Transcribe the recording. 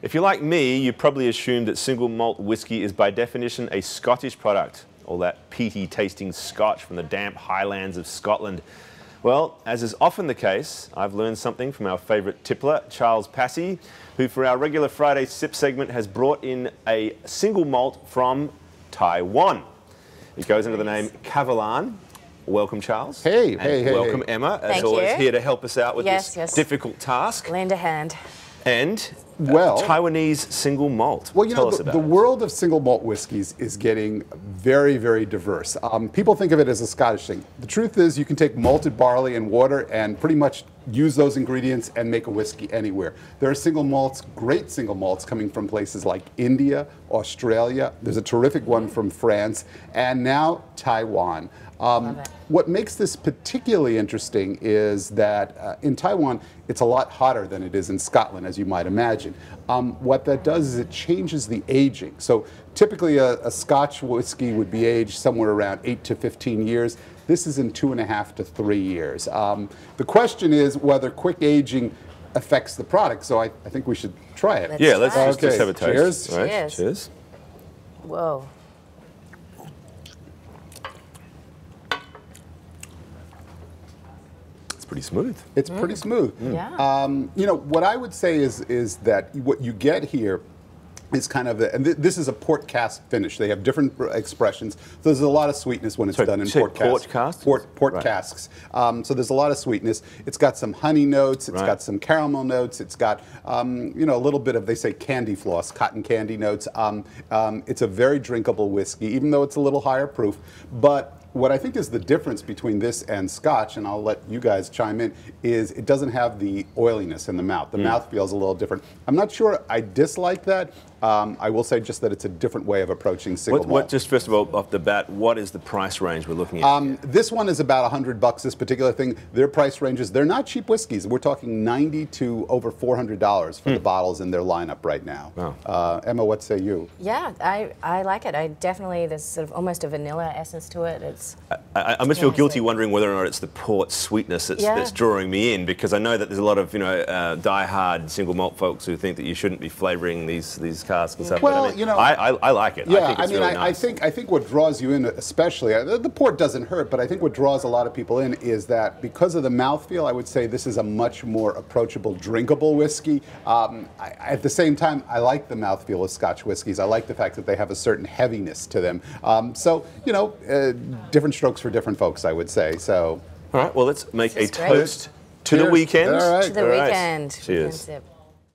If you're like me, you probably assumed that single malt whiskey is by definition a Scottish product, all that peaty tasting Scotch from the damp highlands of Scotland. Well, as is often the case, I've learned something from our favourite tippler, Charles Passy, who for our regular Friday Sip segment has brought in a single malt from Taiwan. It goes under the name Kavalan. Welcome, Charles. Hey, and hey, welcome, hey. Emma, as Thank always, you. here to help us out with this difficult task. Lend a hand. And well, Taiwanese single malt. Well, you Tell know, us about the it. world of single malt whiskeys is getting very, very diverse. People think of it as a Scottish thing. The truth is you can take malted barley and water and pretty much use those ingredients and make a whiskey anywhere. There are single malts, great single malts coming from places like India, Australia. There's a terrific one from France, and now Taiwan. What makes this particularly interesting is that in Taiwan, it's a lot hotter than it is in Scotland, as you might imagine. What that does is it changes the aging. So typically a Scotch whiskey would be aged somewhere around 8 to 15 years. This is in 2.5 to 3 years. The question is whether quick aging affects the product, so I think we should try it. Let's just have a taste. Cheers. Right. Cheers. Cheers. Whoa. Pretty smooth. It's pretty smooth. Yeah. You know, what I would say is that what you get here is kind of, and this is a port cask finish. They have different expressions. So there's a lot of sweetness when it's done in port casks. Port casks. So there's a lot of sweetness. It's got some honey notes. It's got some caramel notes. It's got, you know, a little bit of, they say, candy floss, cotton candy notes. It's a very drinkable whiskey, even though it's a little higher proof. But what I think is the difference between this and Scotch, and I'll let you guys chime in, is it doesn't have the oiliness in the mouth. The mouth feels a little different. I'm not sure I dislike that. I will say just that it's a different way of approaching single malt. Just first of all, off the bat, what is the price range we're looking at? This one is about $100, this particular thing. Their price ranges, they're not cheap whiskeys. We're talking $90 to over $400 for the bottles in their lineup right now. Wow. Emma, what say you? Yeah, I like it. I definitely, there's sort of almost a vanilla essence to it. I must feel guilty wondering whether or not it's the port sweetness that's drawing me in, because I know that there's a lot of die-hard single malt folks who think that you shouldn't be flavouring these casks and stuff. Well, but I like it. Yeah, I think it's really nice. I think what draws you in, especially the port doesn't hurt, but I think what draws a lot of people in is that because of the mouthfeel, I would say this is a much more approachable, drinkable whiskey. At the same time, I like the mouthfeel of Scotch whiskeys. I like the fact that they have a certain heaviness to them. So you know, different strokes for different folks, I would say. So. All right. Well, let's make a toast to the weekend. All right. To the weekend. Cheers. Weekend sip.